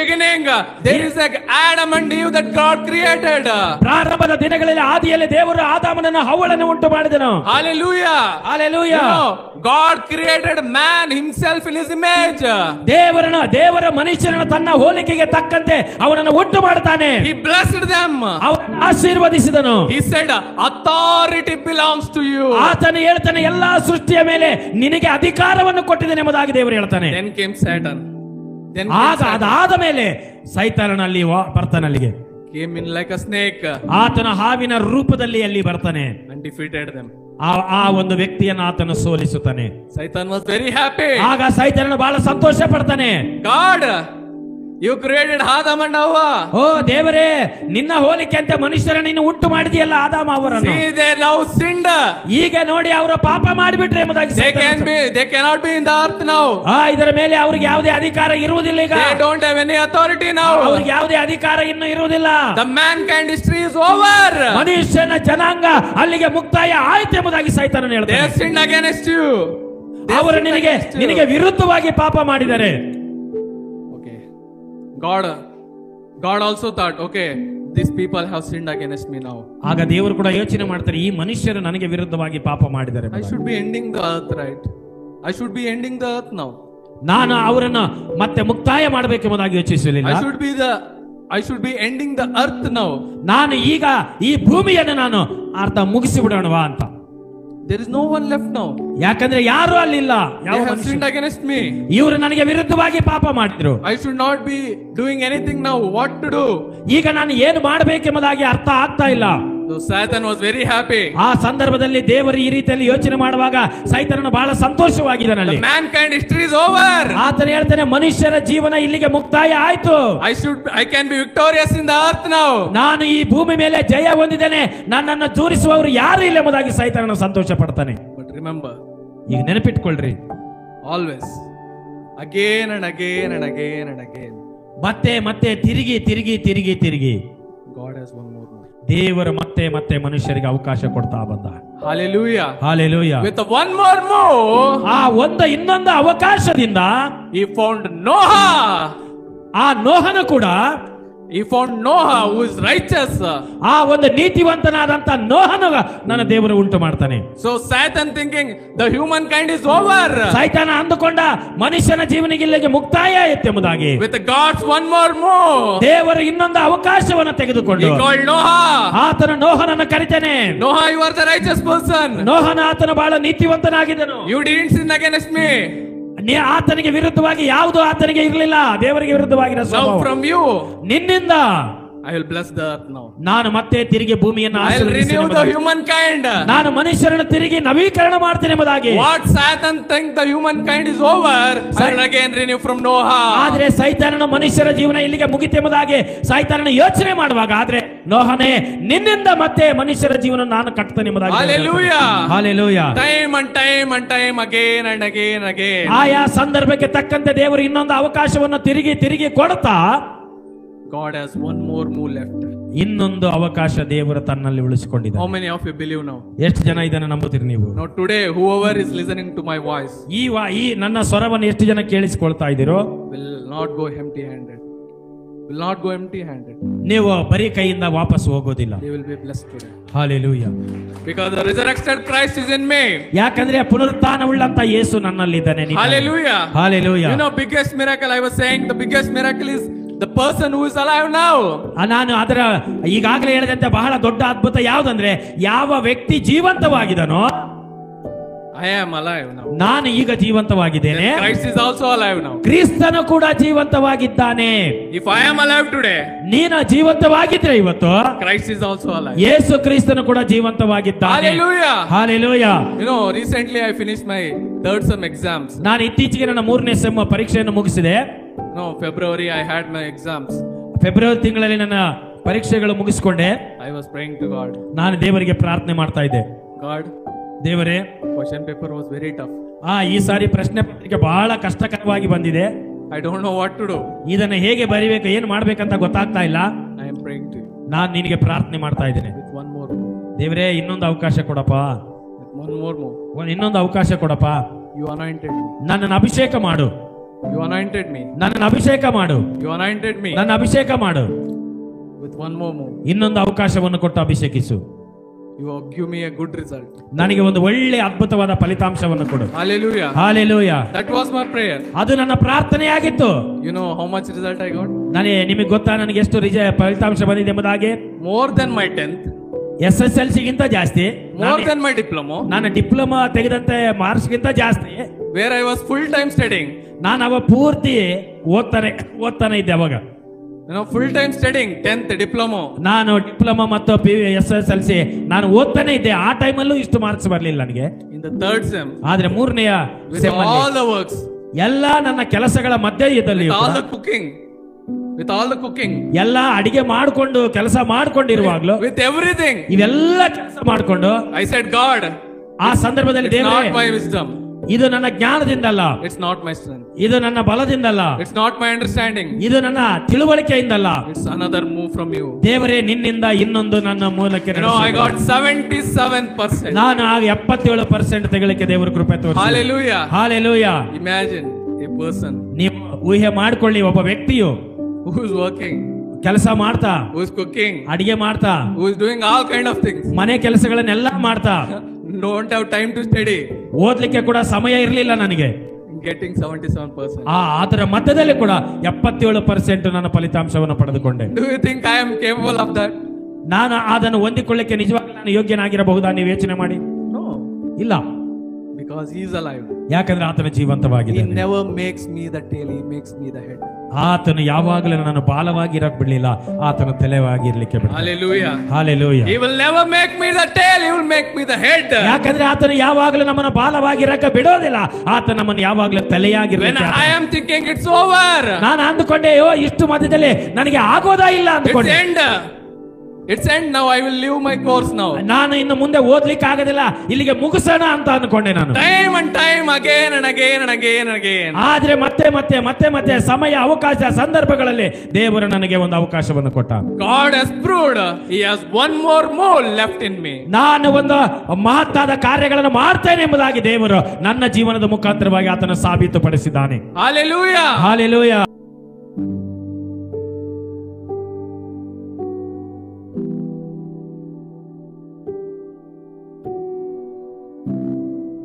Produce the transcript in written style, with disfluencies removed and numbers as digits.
beginning, there is an Adam and Eve that God created. ಪ್ರಾರಂಭದ ದಿನಗಳಲ್ಲಿ ಆದಿಯಲ್ಲಿ ದೇವರು ಆದಾಮನನ್ನು ಹವ್ವಳನ್ನು ಉಂಟು ಮಾಡಿದನು. Hallelujah. Hallelujah. You know, God created man himself in his image. ದೇವರ ಮನುಷ್ಯನನ್ನು ತನ್ನ ಹೋಲಿಕೆಗೆ ತಕ್ಕಂತೆ ಅವನನ್ನು ಉಂಟು ಮಾಡ್ತಾನೆ. He blessed them. ಅವನನ್ನು ಆಶೀರ್ವದಿಸಿದನು. He said, authority belongs to you. ಆತನು ಹೇಳ್ತಾನೆ, ಎಲ್ಲಾ ಸೃಷ್ಟಿಯ ಮೇಲೆ ನಿನಗೆ ಅಧಿಕಾರವನ್ನು ಕೊಟ್ಟಿದ್ದೇನೆ ಎಂಬುದಾಗಿ ದೇವರು ಹೇಳ್ತಾನೆ. Then came Satan. ಅದಾದ ಮೇಲೆ ಸೈತಾನನಲ್ಲಿ ಬರ್ತಾನೆ. ಅಲ್ಲಿಗೆ came in like a snake. ಆತನ ಹಾವಿನ ರೂಪದಲ್ಲಿ ಅಲ್ಲಿ ಬರ್ತಾನೆ. And defeated them. ಆ ಒಂದು ವ್ಯಕ್ತಿಯನ್ನು ಆತನು ಸೋಲಿಸುತ್ತಾನೆ. Satan was very happy. ಆಗ ಸೈತಾನನು ಬಹಳ ಸಂತೋಷ ಪಡ್ತಾನೆ. God, you created Adam and Hava. ಓ ದೇವರೇ, ನಿನ್ನ ಹೋಲಿಕೆ ಅಂತ ಮನುಷ್ಯರನ್ನು ನೀನು ಉಂಟು ಮಾಡಿದೆಯಲ್ಲ ಆದಾಮ ಅವರನ್ನು. See, they now sinned. ಈಗ ನೋಡಿ ಅವರು ಪಾಪ ಮಾಡಿಬಿಟ್ರೆ ಎಂಬುದಾಗಿ they cannot be in the earth now. ಇದರ ಮೇಲೆ ಅವರಿಗೆ ಯಾವುದೇ ಅಧಿಕಾರ ಇರುವುದಿಲ್ಲ ಈಗ. They don't have any authority now. ಅವರಿಗೆ ಯಾವುದೇ ಅಧಿಕಾರ ಇನ್ನು ಇರುವುದಿಲ್ಲ. The mankind history is over. ಮನುಷ್ಯನ ಜನಾಂಗ ಅಲ್ಲಿಗೆ ಮುಕ್ತಾಯ ಆಯ್ತು ಎಂಬುದಾಗಿ ಸೈತಾನನು ಹೇಳ್ತಾನೆ. They sinned against you. ಅವರು ನಿನಗೆ ವಿರುದ್ಧವಾಗಿ ಪಾಪ ಮಾಡಿದ್ದಾರೆ. God also thought, okay, these people have sinned against me now. ಆಗ ದೇವರು ಕೂಡ ಯೋಚನೆ ಮಾಡ್ತಾರೆ, ಈ ಮನುಷ್ಯರು ನನಗೆ ವಿರುದ್ಧವಾಗಿ ಪಾಪ ಮಾಡಿದ್ದಾರೆ. I should be ending the earth, right? I should be ending the earth now. ನಾನು ಅವರನ್ನು ಮತ್ತೆ ಮುಕ್ತಾಯ ಮಾಡಬೇಕೆಂಬುದಾಗಿ ಯೋಚಿಸಲಿಲ್ಲ. I should be ending the earth now. ನಾನು ಈಗ ಈ ಭೂಮಿಯನ್ನು ನಾನು ಮುಗಿಸಿ ಬಿಡೋಣವಾ ಅಂತ. There is no one left now. ಯಾಕಂದ್ರೆ ಯಾರು ಅಲ್ಲಿಲ್ಲ. They have sinned against me. ಇವರು ನನಗೆ ವಿರುದ್ಧವಾಗಿ ಪಾಪ ಮಾಡಿದ್ರು. I should not be doing anything now. What to do? ಈಗ ನಾನು ಏನು ಮಾಡಬೇಕೆಂಬುದಾಗಿ ಅರ್ಥ ಆಗ್ತಾ ಇಲ್ಲ. So Satan was very happy. ಆ ಸಂದರ್ಭದಲ್ಲಿ ದೇವರು ಈ ರೀತಿಯಲ್ಲಿ ಯೋಚನೆ ಮಾಡುವಾಗ ಸೈತಾನನು ಬಹಳ ಸಂತೋಷವಾಗಿದ್ದಾನಲ್ಲಿ. Mankind history is over. ಆತನು ಹೇಳ್ತಾನೆ, ಮನುಷ್ಯರ ಜೀವನ ಇಲ್ಲಿಗೆ ಮುಕ್ತಾಯ ಆಯ್ತು. I can be victorious in the earth now. ನಾನು ಈ ಭೂಮಿ ಮೇಲೆ ಜಯ ಹೊಂದಿದ್ದೇನೆ, ನನ್ನನ್ನು ದೂರಿಸುವವರು ಯಾರು ಇಲ್ಲ ಎಂಬುದಾಗಿ ಸೈತಾನನು ಸಂತೋಷ ಪಡ್ತಾನೆ. But remember, ಈಗ ನೆನಪಿಟ್ಕೊಳ್ರಿ, always again and again and again and again, ಮತ್ತೆ ಮತ್ತೆ ತಿರುಗಿ God has one more. ದೇವರು ಮತ್ತೆ ಮನುಷ್ಯರಿಗೆ ಅವಕಾಶ ಕೊಡ್ತಾ ಬಂದ. Hallelujah. Hallelujah. With one more move, ಇನ್ನೊಂದು ಅವಕಾಶದಿಂದ he found Noah. ಆ ನೋಹನು ಕೂಡ He found Noah who is righteous. ಆ ಒಂದು ನೀತಿವಂತನಾದಂತ ನೋಹನು ನನ್ನ ದೇವರು ಉಂಟು ಮಾಡ್ತಾನೆ. So Satan thinking the humankind is over. ಸೈತಾನ ಅಂದುಕೊಂಡ ಮನುಷ್ಯನ ಜೀವನಿಗೆ ಇಲ್ಲಿಗೆ ಮುಕ್ತಾಯ ಆಯಿತು ಎಂಬುದಾಗಿ. With God's one more move, ದೇವರು ಇನ್ನೊಂದು ಅವಕಾಶವನ್ನು ತೆಗೆದುಕೊಂಡು he called Noah. ಆತನ ನೋಹನನ್ನು ಕರಿತಾನೆ. Noah, you are the righteous person. ನೋಹನ ಆತನ ಬಹಳ ನೀತಿವಂತನಾಗಿದ್ದನು. You didn't sin against me. ಆತನಿಗೆ ವಿರುದ್ಧವಾಗಿ ಯಾವುದು ಆತನಿಗೆ ಇರಲಿಲ್ಲ, ದೇವರಿಗೆ ವಿರುದ್ಧವಾಗಿ. Now from you, ನಿನ್ನಿಂದ I will bless the earth now. ನಾನು ಮತ್ತೆ ತಿರುಗಿ ಭೂಮಿಯನ್ನು renew the humankind. ನಾನು ಮನುಷ್ಯರನ್ನು ತಿರುಗಿ ನವೀಕರಣ ಮಾಡ್ತೇನೆ ಎಂಬುದಾಗಿ. What Satan think the humankind is over, I will again renew from Noah. ಆದ್ರೆ ಸೈತಾನನ ಮನುಷ್ಯರ ಜೀವನ ಇಲ್ಲಿಗೆ ಮುಗಿತು ಎಂಬುದಾಗಿ ಸೈತಾನನ ಯೋಚನೆ ಮಾಡುವಾಗ, ಆದ್ರೆ ನೋಹನೇ ನಿನ್ನಿಂದ ಮತ್ತೆ ಮನುಷ್ಯರ ಜೀವನ ನಾನು ಕಟ್ತೇನೆ ಎಂಬುದಾಗಿ. Hallelujah. Hallelujah. Time and time again and again and again. ಆಯಾ ಸಂದರ್ಭಕ್ಕೆ ತಕ್ಕಂತೆ ದೇವರು ಇನ್ನೊಂದು ಅವಕಾಶವನ್ನು ತಿರುಗಿ ಕೊಡ್ತಾ, God has one more move left. ಇನ್ನೊಂದು ಅವಕಾಶ ದೇವರು ತನ್ನಲ್ಲಿ ಉಳಿಸಿಕೊಂಡಿದ್ದಾನೆ. How many of you believe now? ಎಷ್ಟು ಜನ ಇದನ್ನು ನಂಬುತ್ತೀರಿ ನೀವು? Now today, whoever is listening to my voice, ಈ ನನ್ನ ಸ್ವರವನ್ನು ಎಷ್ಟು ಜನ ಕೇಳಿಸಿಕೊಳ್ತಾ ಇದ್ದೀರೋ, will not go empty handed. Will not go empty handed. ನೀವು ಬರೀ ಕೈಯಿಂದ ವಾಪಸ್ ಹೋಗೋದಿಲ್ಲ. They will be blessed today. Hallelujah. Because the resurrected Christ is in me. ಯಾಕಂದ್ರೆ ಪುನರುತ್ಥಾನವುಳ್ಳಂತ ಯೇಸು ನನ್ನಲ್ಲಿದ್ದಾನೆ. Hallelujah. Hallelujah. You know, biggest miracle I was saying, the biggest miracle is the person who is alive now. ನಾನು ಅದರ ಈಗಾಗಲೇ ಹೇಳಿದಂತೆ ಬಹಳ ದೊಡ್ಡ ಅದ್ಭುತ ಯಾವುದಂದ್ರೆ, ಯಾವ ವ್ಯಕ್ತಿ ಜೀವಂತವಾಗಿದನೋ, I am alive now. ನಾನು ಈಗ ಜೀವಂತವಾಗಿದ್ದೇನೆ. Christ is also alive now. ಕ್ರಿಸ್ತನು ಕೂಡ ಜೀವಂತವಾಗಿದ್ದಾನೆ. If I am alive today, ನೀನು ಜೀವಂತವಾಗಿದ್ರೆ ಇವತ್ತು, Christ is also alive. ಯೇಸು ಕ್ರಿಸ್ತನು ಕೂಡ ಜೀವಂತವಾಗಿದ್ದಾನೆ. Hallelujah. Hallelujah. You know, recently I finished my third sem exams. ನಾನು ಇತ್ತೀಚೆಗೆ ನನ್ನ 3ನೇ ಸೆಮ್ ಪರೀಕ್ಷೆಯನ್ನು ಮುಗಿಸಿದೆ. No, February I had my exams. February ತಿಂಗಳಲ್ಲಿ ನನ್ನ ಪರೀಕ್ಷೆಗಳು ಮುಗಿಸಿಕೊಂಡೆ. I was praying to God. ನಾನು ದೇವರಿಗೆ ಪ್ರಾರ್ಥನೆ ಮಾಡ್ತಾ ಇದ್ದೆ. God, ದೇವರೇ, question paper was very tough. ಈ ಸಾರಿ ಪ್ರಶ್ನೆ ಪತ್ರಿಕೆ ಬಹಳ ಕಷ್ಟಕರವಾಗಿ ಬಂದಿದೆ. I don't know what to do. ಇದನ್ನು ಹೇಗೆ ಬರಿಬೇಕು, ಏನು ಮಾಡ್ಬೇಕಂತ ಗೊತ್ತಾಗ್ತಾ ಇಲ್ಲ. I am praying to you. ನಾನು ನಿನಗೆ ಪ್ರಾರ್ಥನೆ ಮಾಡ್ತಾ ಇದ್ದೇನೆ. With one more. ದೇವರೇ, ಇನ್ನೊಂದು ಅವಕಾಶ ಕೊಡಪ್ಪ. With one more. ಇನ್ನೊಂದು ಅವಕಾಶ ಕೊಡಪ್ಪ. You anointed me. ನನ್ನನ್ನು ಅಭಿಷೇಕ ಮಾಡು. You anointed me. ನನ್ನನ್ನು ಅಭಿಷೇಕ ಮಾಡು. You anointed me. ನನ್ನ ಅಭಿಷೇಕ ಮಾಡು. With one more move. ಇನ್ನೊಂದು ಅವಕಾಶವನ್ನು ಕೊಟ್ಟು ಅಭಿಷೇಕಿಸು. You give me a good result. ನನಗೆ ಒಂದು ಒಳ್ಳೆ ಅದ್ಭುತವಾದ ಫಲಿತಾಂಶವನ್ನು ಕೊಡು. Hallelujah. Hallelujah. That was my prayer. ಅದು ನನ್ನ ಪ್ರಾರ್ಥನೆಯಾಗಿತ್ತು. You know how much result I got? ನಿಮಗೆ ಗೊತ್ತಾ ನನಗೆ ಎಷ್ಟು ಫಲಿತಾಂಶ ಬಂದಿದೆ ಎಂಬುದಾಗಿ? More than my 10th. SSLC ಗಿಂತ ಜಾಸ್ತಿ. More than my diploma. ನಾನು ಡಿಪ್ಲೊಮಾ ತೆಗೆದಂತೆ ಮಾರ್ಕ್ಸ್ ಗಿಂತ ಜಾಸ್ತಿ. Where I was full time studying. ನಾನು ಅವ ಪೂರ್ತಿ ಓದ್ತಾನೆ ಇದ್ದೆ ಅವಾಗ. Full time studying 10th diploma. ನಾನು ಡಿಪ್ಲೊಮಾ ಮತ್ತು SSLC ನಾನು ಓದ್ತಾನೆ ಇದ್ದೆ. ಆ ಟೈಮಲ್ಲೂ ಇಷ್ಟು ಮಾರ್ಕ್ಸ್ ಬರಲಿಲ್ಲ ನನಗೆ. In the third sem. ಆದ್ರೆ ಮೂರನೆಯ with all the works. ಎಲ್ಲಾ ನನ್ನ ಕೆಲಸಗಳ ಮಧ್ಯದಲ್ಲಿ with all the cooking. ಎಲ್ಲ ಅಡಿಗೆ ಮಾಡಿಕೊಂಡು ಕೆಲಸ ಮಾಡ್ಕೊಂಡಿರುವಾಗ್ಲೂ with everything. ಇವೆಲ್ಲ ಕೆಲಸ ಮಾಡಿಕೊಂಡು I said, God, ಆ ಸಂದರ್ಭದಲ್ಲಿ it's ದೇವರೇ, not my wisdom. ಇದು ನನ್ನ ಜ್ಞಾನದಿಂದಲ್ಲ. It's not my strength. ಇದು ನನ್ನ ಬಲದಿಂದಲ್ಲ. It's not my understanding. ಇದು ನನ್ನ ತಿಳುವಳಿಕೆಯಿಂದಲ್ಲ. It's another move from you. ದೇವರೇ, ನಿನ್ನಿಂದ ಇನ್ನೊಂದು ನನ್ನ ಮೂಲಕ್ಕೆ I got 77%. ನಾನು ಆಗ 77% ತೆಗಳಿಕೆ ದೇವರ ಕೃಪೆ ತೋರಿಸಿ. Hallelujah. Hallelujah. Imagine a person ನೀವು ಊಹೆ ಮಾಡ್ಕೊಳ್ಳಿ, ಒಬ್ಬ ವ್ಯಕ್ತಿಯು who is working, ಕೆಲಸ ಮಾಡ್ತಾ, who is cooking, ಅಡಿಗೆ ಮಾಡ್ತಾ, who is doing all kind of things, ಮನೆ ಕೆಲಸಗಳನ್ನೆಲ್ಲ ಮಾಡ್ತಾ, don't have time to study, ಓದ್ಲಿಕ್ಕೆ ಕೂಡ ಸಮಯ ಇರಲಿಲ್ಲ ನನಗೆ. getting 77%. ಅದರ ಮಧ್ಯದಲ್ಲಿ ಕೂಡ 77% ನನ್ನ ಫಲಿತಾಂಶವನ್ನು ಪಡೆದುಕೊಂಡೆ. Do you think I am capable of that? ನಾನು ಅದನ್ನು ಹೊಂದಿಕೊಳ್ಳಿಕ್ಕೆ ನಿಜವಾಗಿ ನಾನು ಯೋಗ್ಯನಾಗಿರಬಹುದಾ? ನೀವು ಯೋಚನೆ ಮಾಡಿ. No. ಇಲ್ಲ. Because he is alive. ಯಾಕಂದ್ರೆ ಆತನು ಜೀವಂತವಾಗಿದೆ. He never makes me the tail, he makes me the head. ಆತನು ಯಾವಾಗಲೂ ನಾನು ಬಾಲವಾಗಿರಕ್ ಬಿಡ್ಲಿಲ್ಲ, ಆತನು ತಲೆವಾಗಿರ್ಲಿಕ್ಕೆ ಬಿಡ. Hallelujah. Hallelujah. He will never make me the tail, he will make me the head. ಯಾಕಂದ್ರೆ ಆತನು ಯಾವಾಗಲೂ ನಮ್ಮನ್ನು ಬಾಲವಾಗಿರಕ್ಕೆ ಬಿಡೋದಿಲ್ಲ, ಆತ ನಮ್ಮನ್ನು ಯಾವಾಗಲೂ When ತಲೆಯಾಗಿರ್ಲಿಕ್ಕೆ. I am thinking it's over, ನಾನು ಅಂದುಕೊಂಡೆ, ಇಷ್ಟು ಮಧ್ಯದಲ್ಲಿ ನನಗೆ ಆಗೋದಾ ಇಲ್ಲ ಅಂದುಕೊಂಡೆ. It's end now, I will leave my course now. ನಾನು ಇನ್ನು ಮುಂದೆ ಓದ್ಲಿಕ್ಕೆ ಆಗೋದಿಲ್ಲ, ಇಲ್ಲಿಗೆ ಮುಗಿಸೋಣ ಅಂತ ಅಂದ್ಕೊಂಡೆ ನಾನು. Time and time, again and again and again and again. ಆದ್ರೆ ಮತ್ತೆ ಸಮಯ, ಅವಕಾಶ, ಸಂದರ್ಭಗಳಲ್ಲಿ ದೇವರು ನನಗೆ ಒಂದು ಅವಕಾಶವನ್ನು ಕೊಟ್ಟ. God has proved he has one more mole left in me. ನಾನು ಒಂದು ಮಹತ್ತಾದ ಕಾರ್ಯಗಳನ್ನು ಮಾಡ್ತೇನೆ ಎಂಬುದಾಗಿ ದೇವರು ನನ್ನ ಜೀವನದ ಮುಖಾಂತರವಾಗಿ ಆತನ ಸಾಬೀತುಪಡಿಸಿದ್ದಾನೆ. Hallelujah. Hallelujah.